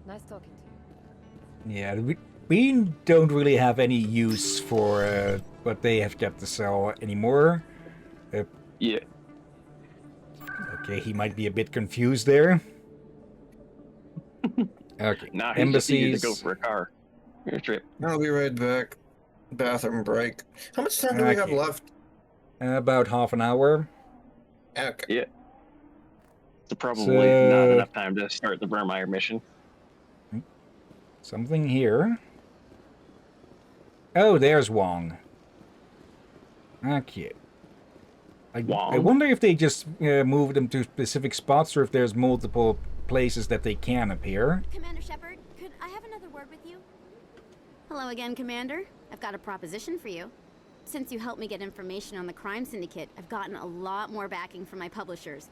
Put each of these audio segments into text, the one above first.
Nice talking to you. Yeah, we don't really have any use for what they have got to sell anymore. Yeah. Okay, he might be a bit confused there. Okay, Nah, he's just eager to go embassies. for a car. Here's trip. I'll be right back. Bathroom break. How much time do we have Okay. left? About half an hour. Okay. Yeah. So probably So- not enough time to start the Vermeer mission. Something here. Oh, there's Wong. Okay. I Wong? wonder if they just move them to specific spots or if there's multiple places that they can appear. Commander Shepard, could I have another word with you? Hello again, Commander. I've got a proposition for you. Since you helped me get information on the crime syndicate, I've gotten a lot more backing from my publishers.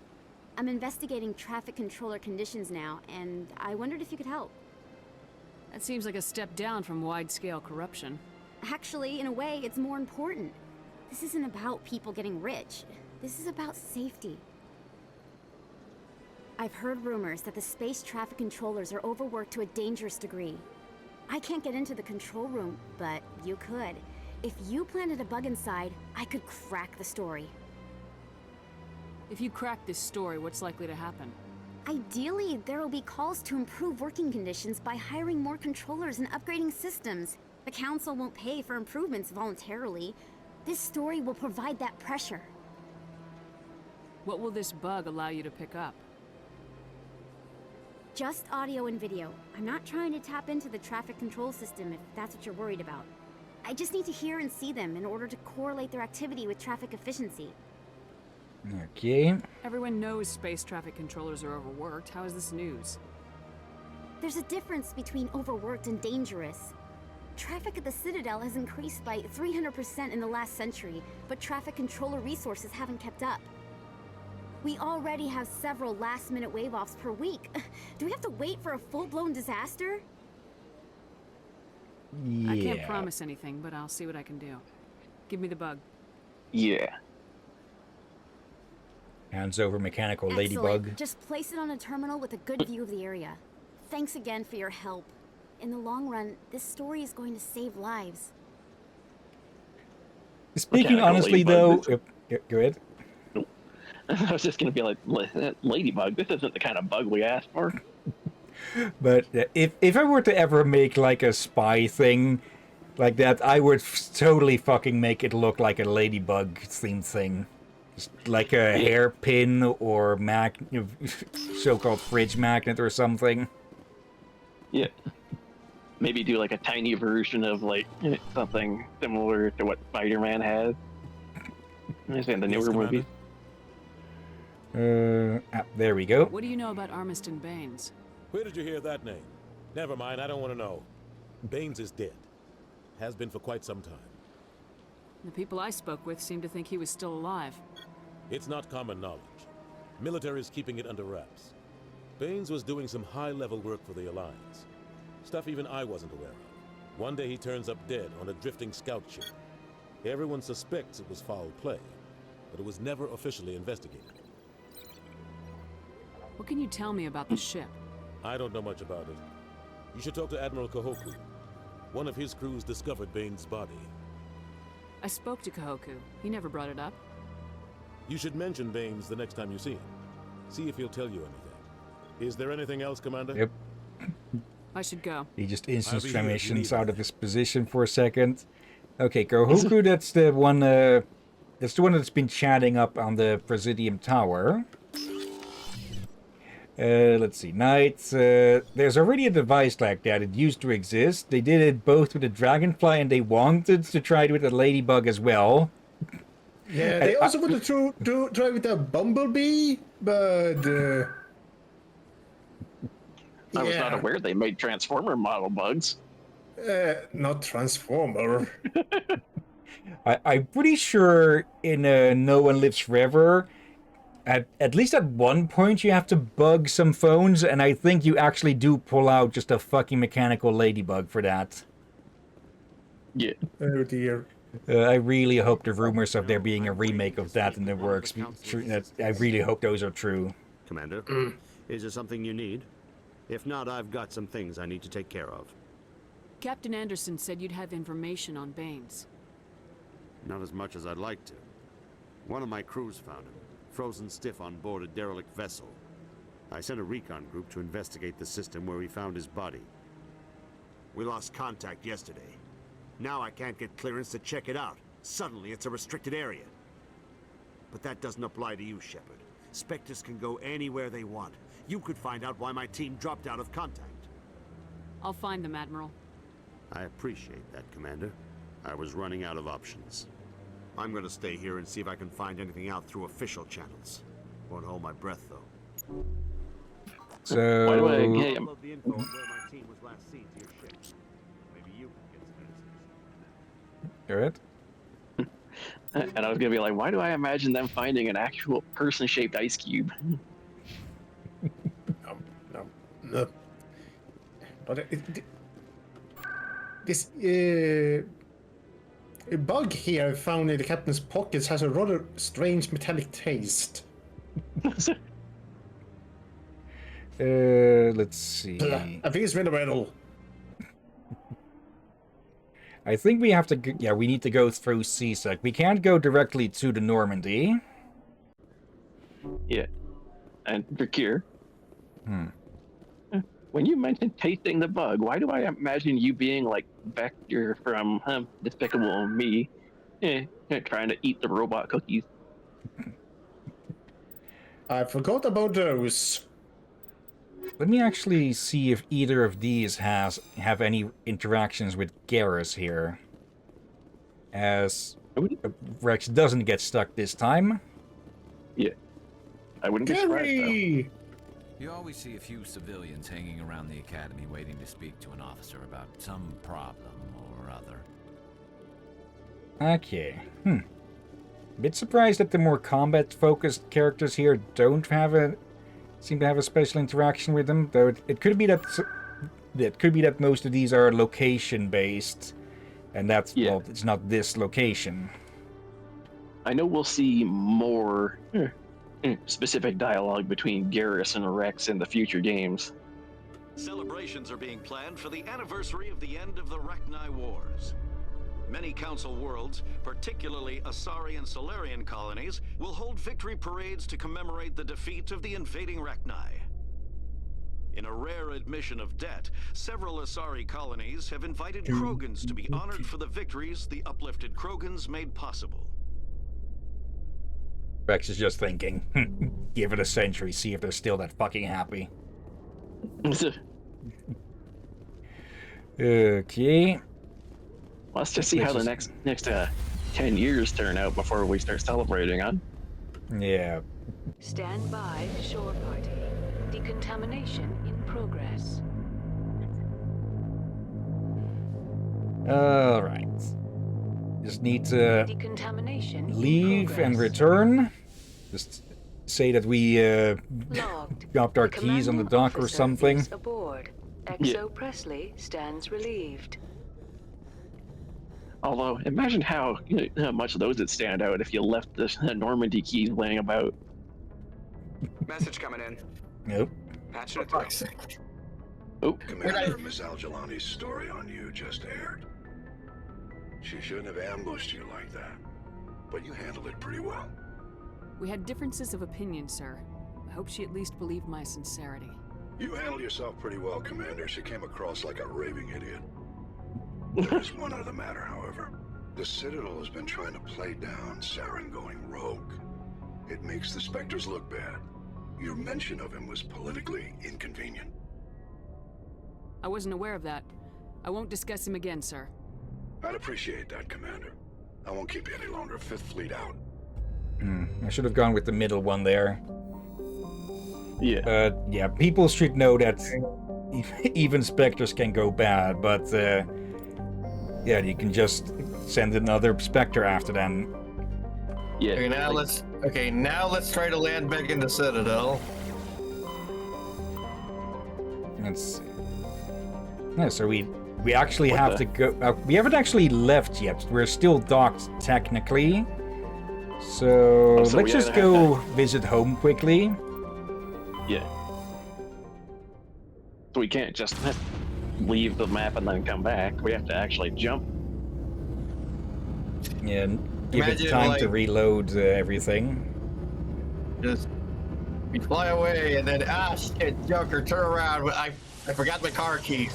I'm investigating traffic controller conditions now, and I wondered if you could help. That seems like a step down from wide-scale corruption. Actually, in a way, it's more important. This isn't about people getting rich. This is about safety. I've heard rumors that the space traffic controllers are overworked to a dangerous degree. I can't get into the control room, but you could. If you planted a bug inside, I could crack the story. If you crack this story, what's likely to happen? Ideally, there will be calls to improve working conditions by hiring more controllers and upgrading systems. The Council won't pay for improvements voluntarily. This story will provide that pressure. What will this bug allow you to pick up? Just audio and video. I'm not trying to tap into the traffic control system if that's what you're worried about. I just need to hear and see them in order to correlate their activity with traffic efficiency. Okay. Everyone knows space traffic controllers are overworked. How is this news? There's a difference between overworked and dangerous. Traffic at the Citadel has increased by 300% in the last century, but traffic controller resources haven't kept up. We already have several last-minute wave-offs per week. Do we have to wait for a full-blown disaster? Yeah. I can't promise anything, but I'll see what I can do. Give me the bug. Yeah. Hands over mechanical Excellent. ladybug. Just place it on a terminal with a good view of the area. Thanks again for your help. In the long run, this story is going to save lives. Speaking Mechanical honestly, though, ladybug. go ahead. I was just gonna be like, Ladybug, this isn't the kind of bug we asked for. But if I were to ever make like a spy thing like that, I would totally fucking make it look like a ladybug themed thing. Just like a hairpin or so-called fridge magnet or something. Yeah. Maybe do like a tiny version of like something similar to what Spider-Man has. I saying the newer movies. There we go. What do you know about Armiston Baines? Where did you hear that name? Never mind, I don't want to know. Baines is dead. Has been for quite some time. The people I spoke with seem to think he was still alive. It's not common knowledge. Military is keeping it under wraps. Baines was doing some high-level work for the Alliance. Stuff even I wasn't aware of. One day he turns up dead on a drifting scout ship. Everyone suspects it was foul play, but it was never officially investigated. What can you tell me about the ship? I don't know much about it. You should talk to Admiral Kahoku. One of his crews discovered Baines' body. I spoke to Kahoku. He never brought it up. You should mention Baines the next time you see him. See if he'll tell you anything. Is there anything else, Commander? Yep. I should go. He just instant I'll be here if you transitions need out me. of his position for a second. Okay, Kahoku, that's the one. That's the one that's been chatting up on the Presidium Tower. Let's see, Knights. There's already a device like that. It used to exist. They did it both with the Dragonfly and they wanted to try it with the Ladybug as well. Yeah, they also wanted to try with a Bumblebee, but I was not aware they made Transformer model bugs. not Transformer. I'm pretty sure in No One Lives Forever, at least at one point you have to bug some phones, and I think you actually do pull out just a fucking mechanical ladybug for that. Yeah. Oh dear. I really hope the rumors of there being a remake of that in the works. I really hope those are true. Commander, is there something you need? If not, I've got some things I need to take care of. Captain Anderson said you'd have information on Baines. Not as much as I'd like to. One of my crews found him, frozen stiff on board a derelict vessel. I sent a recon group to investigate the system where we found his body. We lost contact yesterday. Now I can't get clearance to check it out. Suddenly it's a restricted area. But that doesn't apply to you, Shepard. Spectres can go anywhere they want. You could find out why my team dropped out of contact. I'll find them, Admiral. I appreciate that, Commander. I was running out of options. I'm gonna stay here and see if I can find anything out through official channels. Won't hold my breath, though. So... Why do I I'll get upload the info on where my team was last seen to your ship. Maybe you can get some answers. Alright. And I was gonna be like, why do I imagine them finding an actual person-shaped ice cube? No. But this a bug here found in the captain's pockets has a rather strange metallic taste. Let's see. I think it's mineral. I think we have to... Yeah, we need to go through CSEC. We can't go directly to the Normandy. Yeah. And Drakir, Hmm. when you mentioned tasting the bug, why do I imagine you being like Vector from Despicable Me, trying to eat the robot cookies? I forgot about those. Let me actually see if either of these have any interactions with Garrus here. As Rex doesn't get stuck this time. Yeah. I wouldn't be surprised, though. Gary! You always see a few civilians hanging around the academy waiting to speak to an officer about some problem or other. Okay. Bit surprised that the more combat-focused characters here don't seem to have a special interaction with them. Though it could be that most of these are location-based, and that's well, it's not this location. I know we'll see more specific dialogue between Garrus and Rex in the future games. Celebrations are being planned for the anniversary of the end of the Rachni Wars. Many Council worlds, particularly Asari and Solarian colonies, will hold victory parades to commemorate the defeat of the invading Rachni. In a rare admission of debt, several Asari colonies have invited Krogans to be honored for the victories the uplifted Krogans made possible. Rex is just thinking, give it a century, see if they're still that fucking happy. Okay. Let's just see how the next 10 years turn out before we start celebrating, huh? Yeah. Stand by, shore party. Decontamination in progress. Alright. Just need to leave and return. Just say that we dropped our keys on the dock or something. Aboard. XO Presley stands relieved. Although, imagine how much of those would stand out if you left the Normandy keys laying about. Message coming in. Nope. Patching it through. Oh. Commander, Miss Al-Jalani's story on you just aired. She shouldn't have ambushed you like that, but you handled it pretty well. We had differences of opinion, sir. I hope she at least believed my sincerity. You handled yourself pretty well, Commander. She came across like a raving idiot. There's one other matter, however. The Citadel has been trying to play down Saren going rogue. It makes the Spectres look bad. Your mention of him was politically inconvenient. I wasn't aware of that. I won't discuss him again, sir. I'd appreciate that, Commander. I won't keep you any longer. Fifth Fleet out. I should have gone with the middle one there. Yeah. Yeah, people should know that even Spectres can go bad, but yeah, you can just send another Spectre after them. Yeah. Okay, now let's try to land back in the Citadel. Let's see. Yeah, so we actually have to go. We haven't actually left yet. We're still docked technically. So let's just go visit home quickly. Yeah. So we can't just leave the map and then come back. We have to actually jump. Yeah, and give Imagine, it time like, to reload everything. Just we fly away and then shit, Joker, turn around. I forgot my car keys.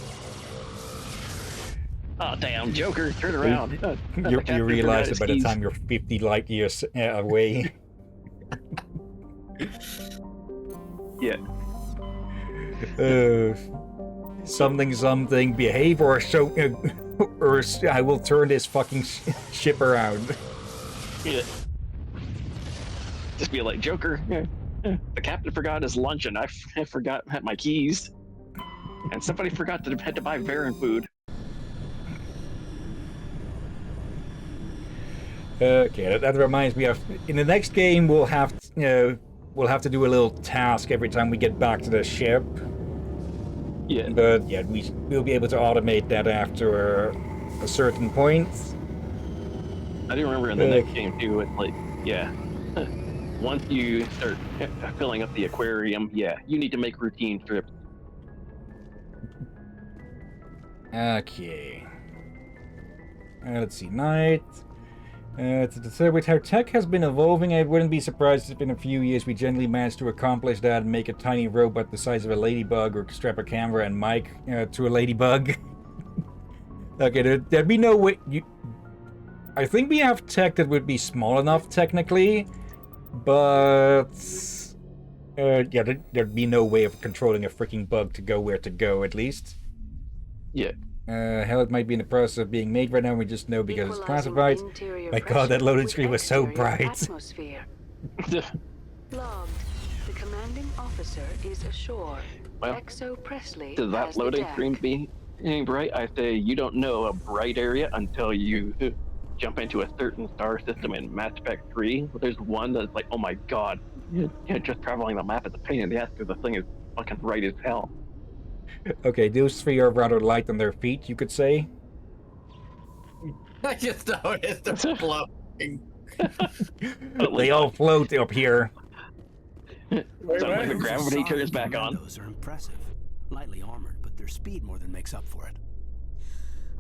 Oh damn, Joker, turn around. You realize that by the time you're 50 light years away. Yeah. Something, behave or or I will turn this fucking ship around. Yeah. Just be like, Joker, the captain forgot his lunch and I forgot my keys. And somebody forgot to had to buy Varen food. Okay, that reminds me of in the next game we'll have to do a little task every time we get back to the ship. Yeah. But yeah, we'll be able to automate that after a certain point. I do remember in the next game too, it's like, yeah. Once you start filling up the aquarium, yeah, you need to make routine trips. Okay. Let's see, night. With how tech has been evolving, I wouldn't be surprised if in a few years we generally manage to accomplish that and make a tiny robot the size of a ladybug or strap a camera and mic to a ladybug. Okay, there'd be no way... I think we have tech that would be small enough, technically, but... yeah, there'd be no way of controlling a freaking bug to go where to go, at least. Yeah. Hell, it might be in the process of being made right now, we just know because it's classified. My god, that loading screen was so bright. Logged. The commanding officer is ashore. Well, Exo Presley does that loading screen be bright? I say you don't know a bright area until you jump into a certain star system in Mass Effect 3. There's one that's like, oh my god, just traveling the map is a pain in the ass because the thing is fucking bright as hell. Okay, those three are rather light on their feet, you could say. I just noticed them floating. They all float up here. Like the gravity turns back on. Those are impressive. Lightly armored, but their speed more than makes up for it.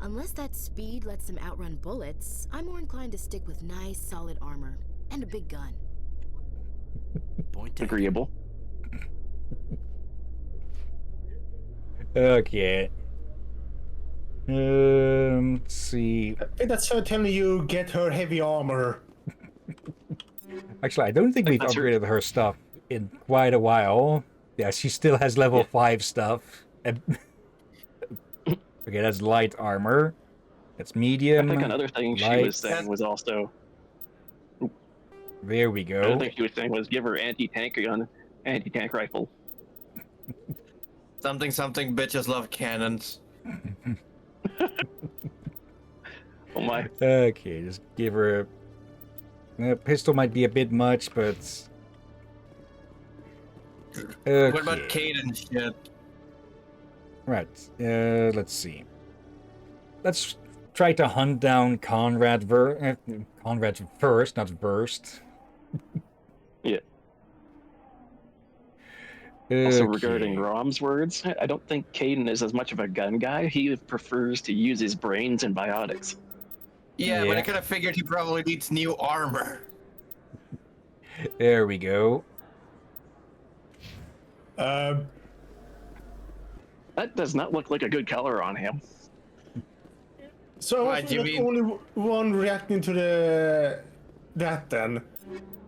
Unless that speed lets them outrun bullets, I'm more inclined to stick with nice, solid armor and a big gun. Point agreeable. Okay. Let's see. I think that's her telling you get her heavy armor. Actually, I don't think we've upgraded her stuff in quite a while. Yeah, she still has level 5 stuff. Okay, that's light armor. That's medium. I think another thing light. she was saying was also... There we go. Another thing she was saying was give her anti-tank rifle. Something, bitches love cannons. Oh my. Okay, just give her a pistol might be a bit much, but... Okay. What about Caden shit? Right, let's see. Let's try to hunt down Conrad first, not Verst. Yeah. Okay. Also, regarding Rom's words, I don't think Caden is as much of a gun guy. He prefers to use his brains and biotics. Yeah, but I kind of figured he probably needs new armor. There we go. That does not look like a good color on him. So I was the only one reacting to that then.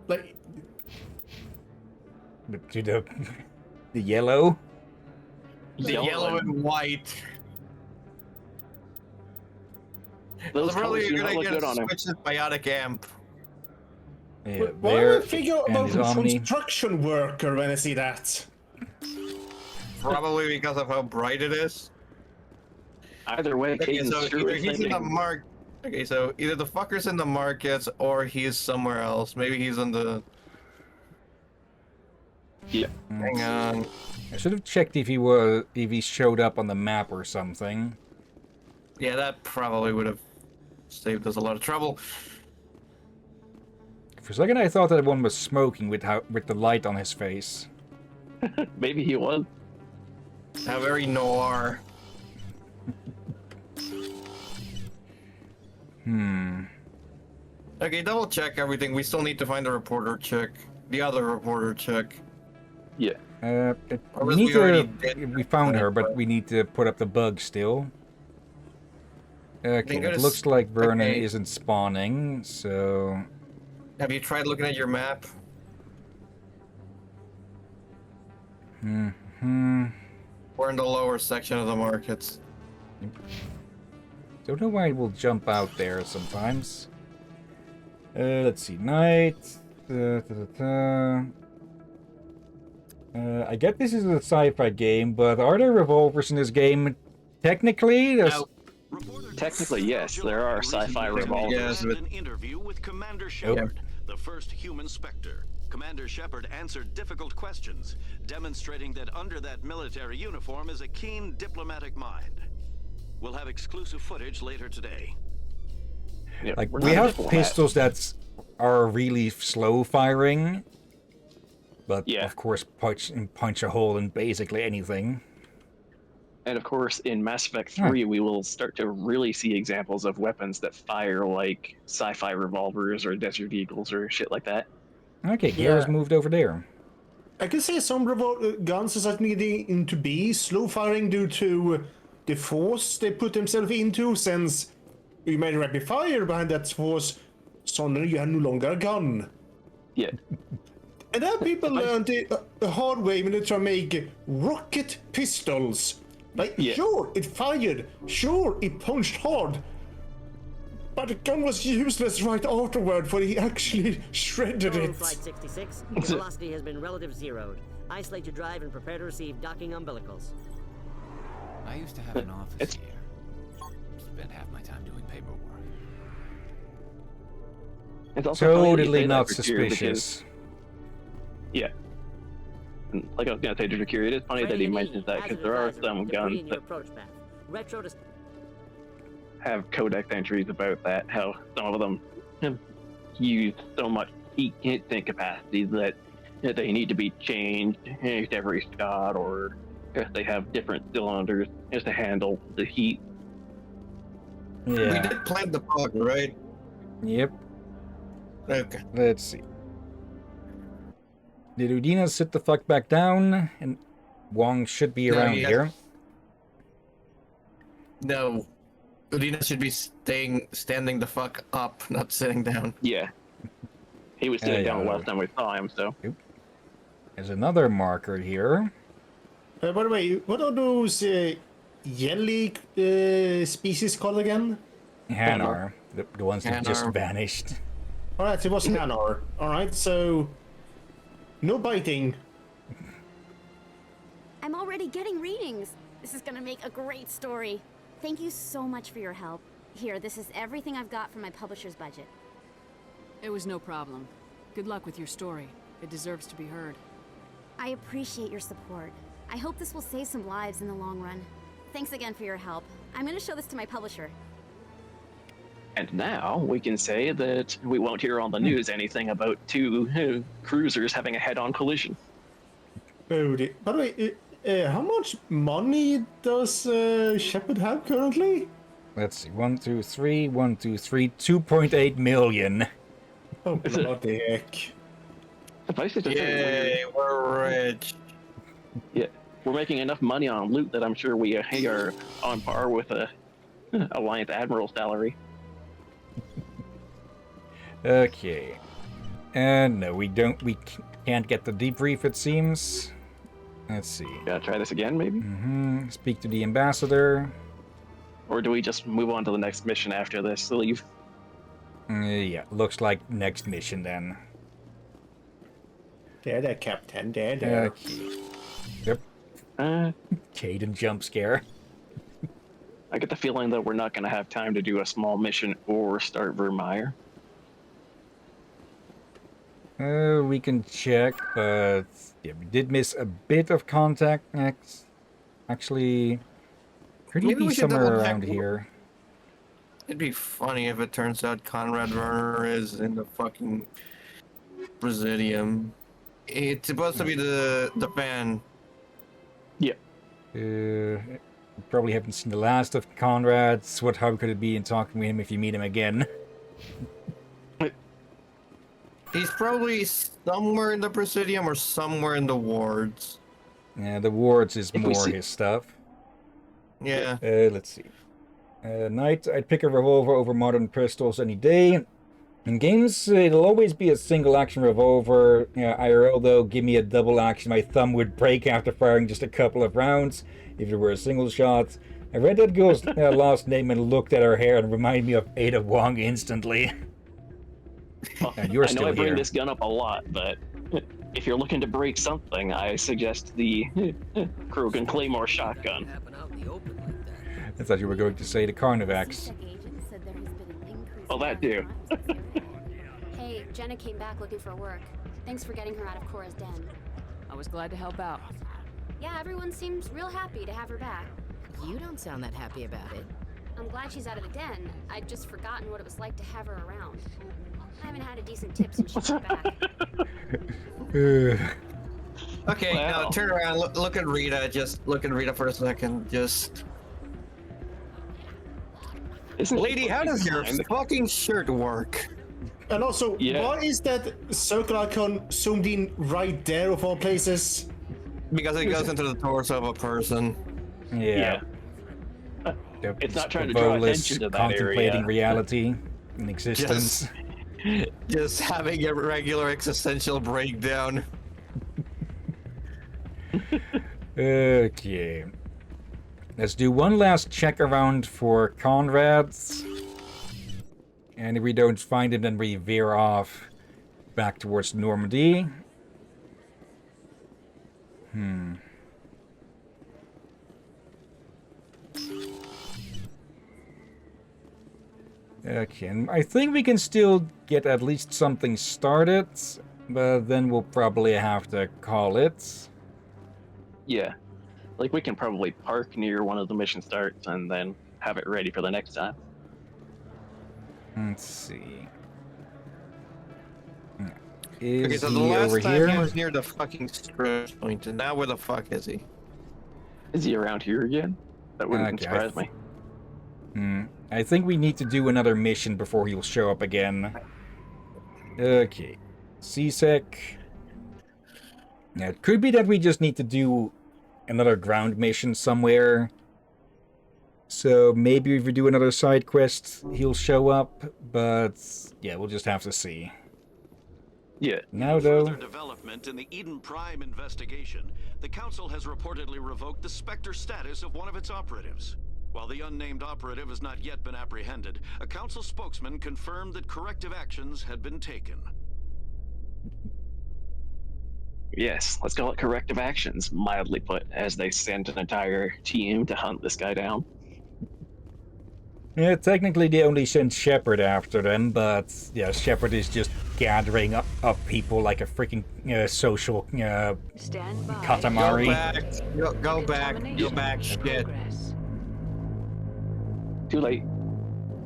Like... To the yellow? The yellow and white. Those really colors do good not look idea good on to him. switch this biotic amp. Yeah, Why do I figure about construction worker when I see that? Probably because of how bright it is. Either way, Okay, Caden's so sure either is he's in the thinking- mark. Okay, so either the fucker's in the markets or he's somewhere else. Maybe he's in the. Yeah. Hang on. I should have checked if he showed up on the map or something. Yeah, that probably would have saved us a lot of trouble. For a second, I thought that one was smoking with the light on his face. Maybe he was. How very noir. Okay, double check everything. We still need to find the reporter chick. The other reporter chick. Yeah. We need to. We found her, but we need to put up the bug still. Okay, it looks like Vernon isn't spawning, so. Have you tried looking at your map? We're in the lower section of the markets. Don't know why it will jump out there sometimes. Let's see, night. I get this is a sci-fi game, but are there revolvers in this game? Technically, no. Technically, yes, there are sci-fi revolvers. An interview with Commander Shepard, the first human Spectre. Commander Shepard answered difficult questions, demonstrating that under that military uniform is a keen diplomatic mind. We'll have exclusive footage later today. Yeah, like, we have pistols that are really slow firing, but of course punch a hole in basically anything. And of course, in Mass Effect 3, we will start to really see examples of weapons that fire like sci-fi revolvers or Desert Eagles or shit like that. Okay, Garrett's moved over there. I could say some guns are needing to be slow firing due to the force they put themselves into, since you made rapid fire behind that force, suddenly you have no longer a gun. Yeah. And then people learned the hard way when they try to make rocket pistols. Like, sure, it fired. Sure, it punched hard. But the gun was useless right afterward, for he actually shredded it. Flight 66, your velocity has been relative zeroed. Isolate your drive and prepare to receive docking umbilicals. I used to have an office here. Spent half my time doing paperwork. It's also totally not suspicious. Yeah. And like I was gonna say to Drakir, it is funny that he mentions that, because there are some guns that have codex entries about that, how some of them use so much heat sink capacity that they need to be changed every shot, or if they have different cylinders just to handle the heat. Yeah. We did plant the bug, right? Yep. Okay. Let's see. Did Udina sit the fuck back down? And Wong should be around here. No. Udina should be standing the fuck up, not sitting down. Yeah. He was sitting down the last time we saw him, so. There's another marker here. By the way, what are those yelly species called again? Hanar. The ones that just vanished. Alright, it was Hanar. Alright, so... no biting. I'm already getting readings. This is gonna make a great story. Thank you so much for your help. Here, this is everything I've got from my publisher's budget. It was no problem. Good luck with your story. It deserves to be heard. I appreciate your support. I hope this will save some lives in the long run. Thanks again for your help. I'm gonna show this to my publisher. And now we can say that we won't hear on the news anything about two cruisers having a head-on collision. Oh, by the way, how much money does Shepard have currently? Let's see. 1, 2, 3, 1, 2, 3, 2.8 million. Oh, bloody heck. Yay, we're rich. Yeah, we're making enough money on loot that I'm sure we are on par with a Alliance Admiral salary. Okay. And no, we can't get the debrief, it seems. Let's see. Gotta try this again, maybe? Mm-hmm. Speak to the ambassador. Or do we just move on to the next mission after this? Leave? Yeah, looks like next mission then. There, Captain. There. Okay. Yep. Caden jump scare. I get the feeling that we're not going to have time to do a small mission or start Vermeer. We can check, but yeah, we did miss a bit of contact next. Actually, could he be somewhere around here? It'd be funny if it turns out Conrad Werner is in the fucking Presidium. It's supposed to be the fan. Yeah. Probably haven't seen the last of Conrad. What harm could it be in talking with him if you meet him again? He's probably somewhere in the Presidium or somewhere in the wards. Yeah, the wards is more his stuff. Yeah. Let's see. Knight, I'd pick a revolver over modern pistols any day. In games, it'll always be a single action revolver. IRL though, give me a double action. My thumb would break after firing just a couple of rounds if it were a single shot. I read that girl's last name and looked at her hair and reminded me of Ada Wong instantly. Well, you're I know still I bring here. this gun up a lot, but if you're looking to break something, I suggest the Krogan Claymore shotgun. I thought you were going to say the Carnivax. Oh, that too. Hey, Jenna came back looking for work. Thanks for getting her out of Cora's den. I was glad to help out. Yeah, everyone seems real happy to have her back. You don't sound that happy about it. I'm glad she's out of the den. I'd just forgotten what it was like to have her around. I haven't had a decent tip since she got back. Okay, now turn around, look at Rita. Just look at Rita for a second. Just. Lady, how does your fucking shirt work? And also, why is that circle icon zoomed in right there of all places? Because it goes into the torso of a person. Yeah. It's not trying to draw attention to that contemplating area. reality in existence. Just having a regular existential breakdown. Okay. Let's do one last check around for Conrad. And if we don't find him, then we veer off back towards Normandy. Okay, and I think we can still get at least something started, but then we'll probably have to call it. Yeah. Like, we can probably park near one of the mission starts and then have it ready for the next time. Let's see. Okay, Is so the he last over time here? he was near the fucking stretch point, and now where the fuck is he? Is he around here again? That wouldn't surprise me. I think we need to do another mission before he'll show up again. Okay. CSEC. Yeah, it could be that we just need to do another ground mission somewhere. So maybe if we do another side quest, he'll show up. But yeah, we'll just have to see. Yeah. Now though. Further development in the Eden Prime investigation, the Council has reportedly revoked the Spectre status of one of its operatives. While the unnamed operative has not yet been apprehended, a Council spokesman confirmed that corrective actions had been taken. Yes, let's call it corrective actions, mildly put, as they send an entire team to hunt this guy down. Yeah, technically they only sent Shepard after them, but yeah, Shepard is just gathering up people like a freaking social Katamari. Go back, shit. Too late.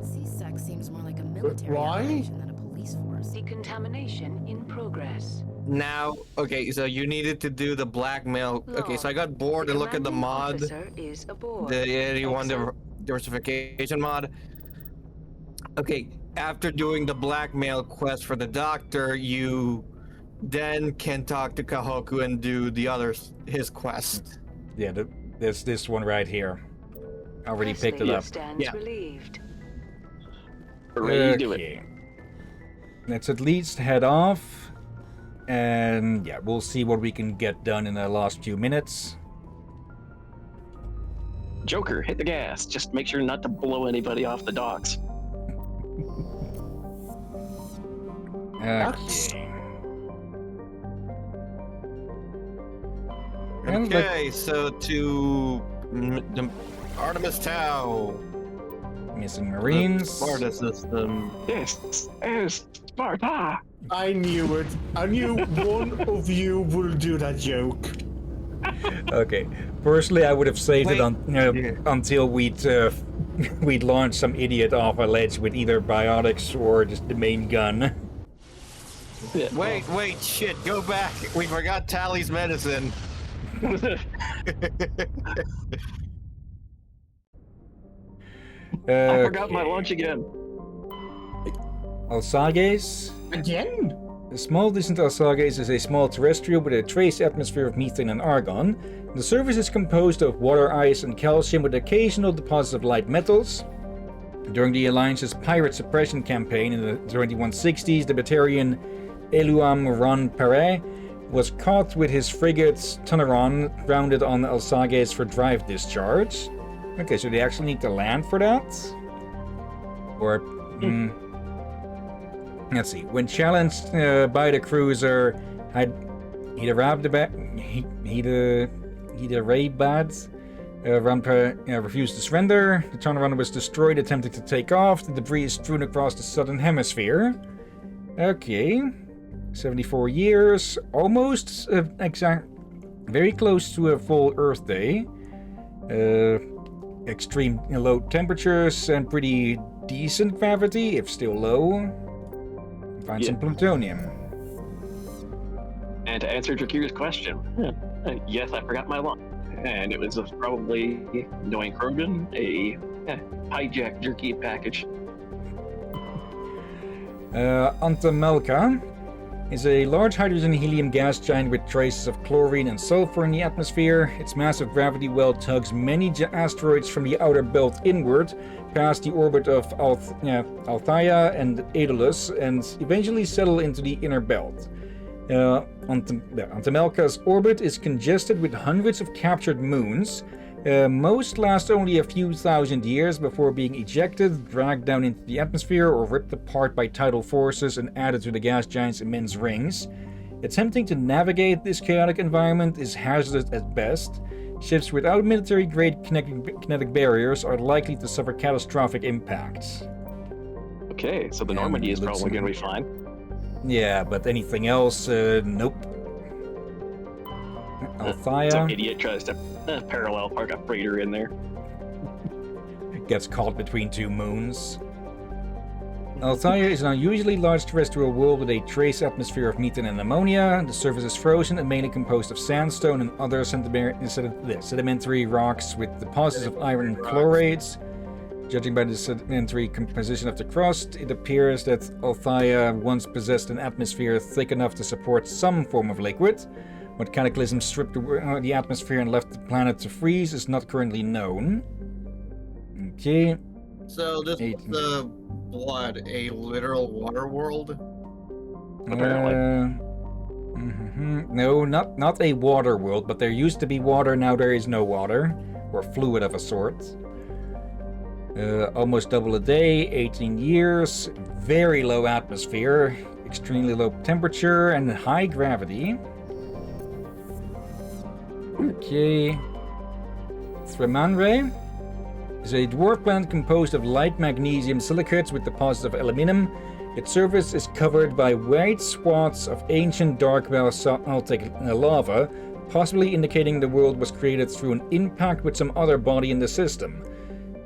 CSEC seems more like a military operation than a police force. Decontamination in progress. Now, okay, so you needed to do the blackmail. Okay, so I got bored and looked at the mod. Is aboard. The 81 diversification mod. Okay, after doing the blackmail quest for the doctor, you then can talk to Kahoku and do the others, his quest. Yeah, there's this one right here. Already picked it up. Stands relieved. Okay. Let's at least head off. And yeah, we'll see what we can get done in the last few minutes. Joker, hit the gas. Just make sure not to blow anybody off the docks. Okay. Okay, so to the Artemis Tau. Missing Marines. Sparta system. This is Sparta. I knew it. I knew one of you would do that joke. Okay. Personally, I would have saved it until we'd launch some idiot off a ledge with either biotics or just the main gun. Wait, shit, go back. We forgot Tally's medicine. I forgot my lunch again. Alsages? Again? The small distant Alsages is a small terrestrial with a trace atmosphere of methane and argon. The surface is composed of water, ice, and calcium with occasional deposits of light metals. During the Alliance's pirate suppression campaign in the 2160s, the Batarian Eluam Ron Perret was caught with his frigate Tunaron grounded on Alsages for drive discharge. Okay, so they actually need to land for that? Or... Let's see. When challenged by the cruiser, Rampa refused to surrender. The Tunaron was destroyed attempting to take off. The debris is strewn across the southern hemisphere. Okay. 74 years. Almost very close to a full Earth day. Extreme low temperatures and pretty decent gravity, if still low. Find some plutonium. And to answer Drakir's question, yes, I forgot my lunch. And it was probably, knowing Krogan, a hijacked jerky package. Antamelka is a large hydrogen-helium gas giant with traces of chlorine and sulfur in the atmosphere. Its massive gravity well tugs many asteroids from the outer belt inward, past the orbit of Althea and Aeolus, and eventually settle into the inner belt. Antamelka's orbit is congested with hundreds of captured moons. Most last only a few thousand years before being ejected, dragged down into the atmosphere, or ripped apart by tidal forces and added to the gas giant's immense rings. Attempting to navigate this chaotic environment is hazardous at best. Ships without military-grade kinetic barriers are likely to suffer catastrophic impacts. Okay, so the Normandy is probably going to be fine. Yeah, but anything else, nope. Althea. Some idiot tries to parallel park a freighter in there. Gets caught between two moons. Althea is an unusually large terrestrial world with a trace atmosphere of methane and ammonia. The surface is frozen and mainly composed of sandstone and other sedimentary rocks with deposits of iron and chlorates. Judging by the sedimentary composition of the crust, it appears that Althea once possessed an atmosphere thick enough to support some form of liquid. What cataclysm stripped the atmosphere and left the planet to freeze is not currently known. Okay. So this was what, a literal water world? Apparently. No, not a water world, but there used to be water, now there is no water. Or fluid of a sort. Almost double a day, 18 years, very low atmosphere, extremely low temperature, and high gravity. Okay. Thremanre is a dwarf planet composed of light magnesium silicates with deposits of aluminum. Its surface is covered by wide swaths of ancient dark basaltic lava, possibly indicating the world was created through an impact with some other body in the system.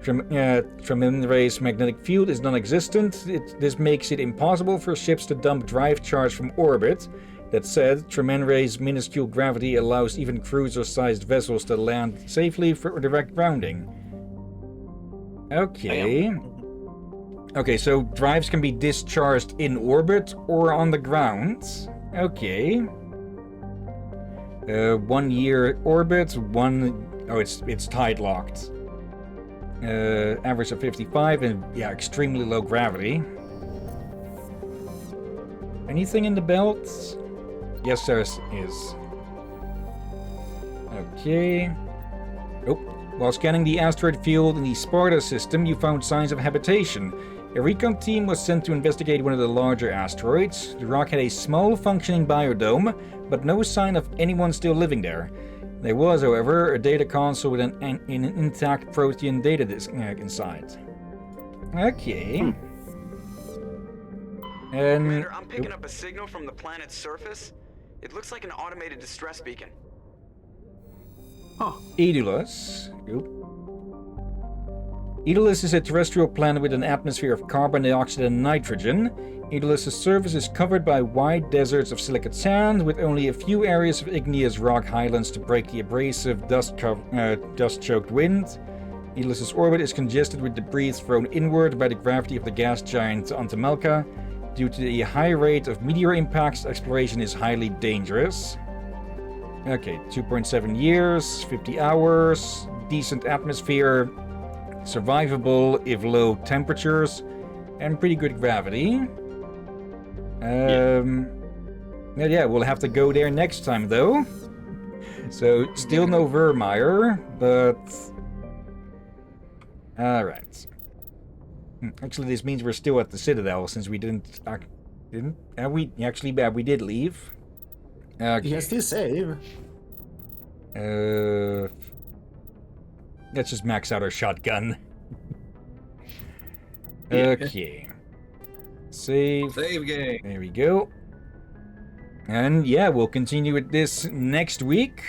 Thremanre's magnetic field is non-existent. This makes it impossible for ships to dump drive charge from orbit. That said, Thremanre's minuscule gravity allows even cruiser-sized vessels to land safely for direct grounding. Okay. Okay, so drives can be discharged in orbit or on the ground. Okay. 1 year orbit, it's tide locked. Average of 55 and yeah, extremely low gravity. Anything in the belts? Yes, there is. Okay. Oh, while scanning the asteroid field in the Sparta system, you found signs of habitation. A recon team was sent to investigate one of the larger asteroids. The rock had a small functioning biodome, but no sign of anyone still living there. There was, however, a data console with an intact protean data disk inside. Okay. And Commander, I'm picking up a signal from the planet's surface. It looks like an automated distress beacon. Aeolus. Aeolus is a terrestrial planet with an atmosphere of carbon dioxide and nitrogen. Aeolus' surface is covered by wide deserts of silicate sand, with only a few areas of igneous rock highlands to break the abrasive, dust-choked wind. Aeolus' orbit is congested with debris thrown inward by the gravity of the gas giant Antamelka. Due to the high rate of meteor impacts, exploration is highly dangerous. Okay, 2.7 years, 50 hours, decent atmosphere, survivable if low temperatures, and pretty good gravity. Yeah, we'll have to go there next time though. So, still no Vermeer, but... Alright. Actually, this means we're still at the Citadel, since we didn't... we did leave. Okay. Yes, this save. Let's just max out our shotgun. Okay. Save. Save game. There we go. And yeah, we'll continue with this next week.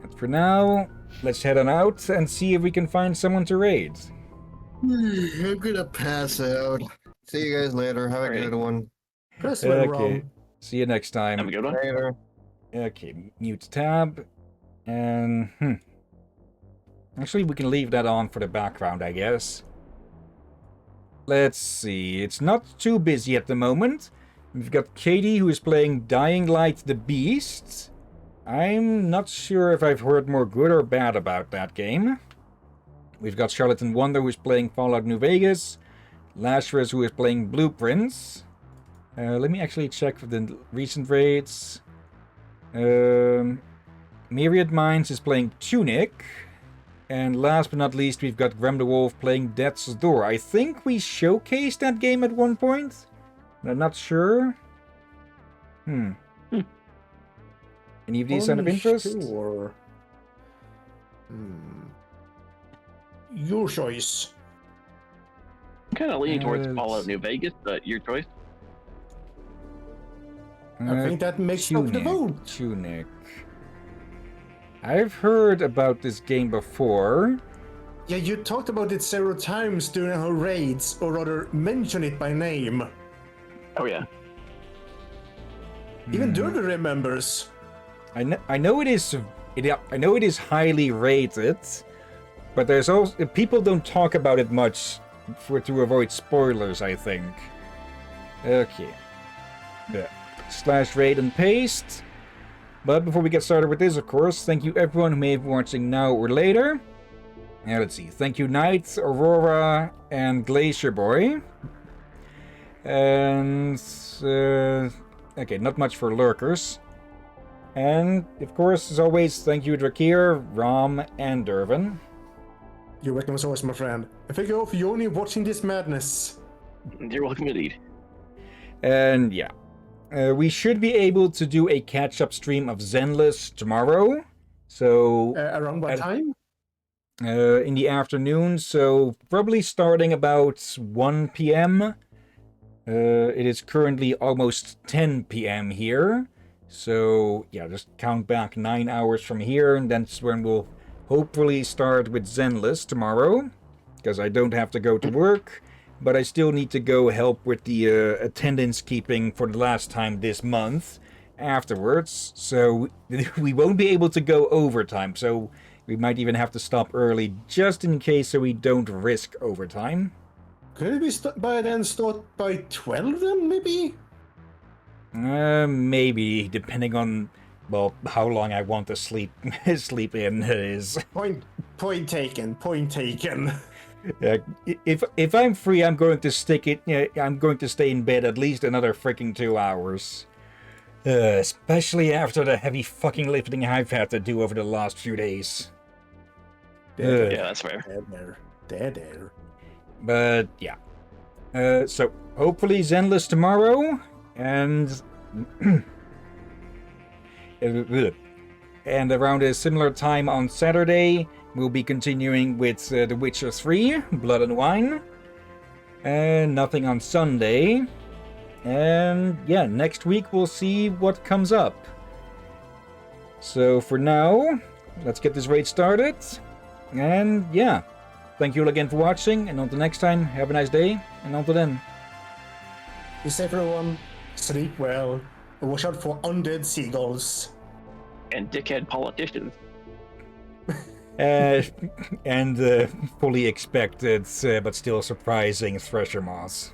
But for now, let's head on out and see if we can find someone to raid. I'm gonna pass out. See you guys later. Have a good one. Okay. See you next time. Have a good one. Later. Okay, mute tab. And, Actually, we can leave that on for the background, I guess. Let's see. It's not too busy at the moment. We've got Katie, who is playing Dying Light the Beast. I'm not sure if I've heard more good or bad about that game. We've got Charlotte and Wonder, who is playing Fallout New Vegas. Lazarus, who is playing Blueprints. Let me actually check for the recent raids. Myriad Minds is playing Tunic. And last but not least, we've got Graham the Wolf playing Death's Door. I think we showcased that game at one point. I'm not sure. Any of these sound of interest? Sure. Your choice. I'm kind of leaning towards Fallout New Vegas, but your choice. I think that makes up the vote. Tunic. I've heard about this game before. Yeah, you talked about it several times during our raids, or rather, mention it by name. Oh yeah. Even Durden remembers. I know it is. I know it is highly rated, but there's also people don't talk about it much to avoid spoilers. I think. Okay. Yeah. /raid and paste. But before we get started with this, of course, thank you everyone who may be watching now or later. Now let's see. Thank you Knight, Aurora, and Glacier Boy. And okay, not much for lurkers. And of course, as always, thank you Drakir, Rom, and Dervin. You're welcome as always, my friend. And thank you all for joining watching this madness. You're welcome indeed. And yeah. We should be able to do a catch-up stream of Zenless tomorrow. So around what time? In the afternoon, so probably starting about 1 p.m. It is currently almost 10 p.m. here. So yeah, just count back 9 hours from here, and that's when we'll hopefully start with Zenless tomorrow. Because I don't have to go to work. But I still need to go help with the attendance keeping for the last time this month afterwards. So we won't be able to go overtime. So we might even have to stop early just in case so we don't risk overtime. Could we by then start by 12 then, maybe? Maybe, depending on, well, how long I want to sleep in is. Point taken. If I'm free, I'm going to stick it. I'm going to stay in bed at least another freaking 2 hours. Especially after the heavy fucking lifting I've had to do over the last few days. Yeah, that's fair. There. But yeah. So hopefully Zenless tomorrow, and and around a similar time on Saturday. We'll be continuing with The Witcher 3, Blood and Wine. And nothing on Sunday. And yeah, next week we'll see what comes up. So for now, let's get this raid started. And yeah, thank you all again for watching, and until next time, have a nice day, and until then. Be safe, everyone. Sleep well. And watch out for undead seagulls. And dickhead politicians. And fully expected, but still surprising Thresher Moss.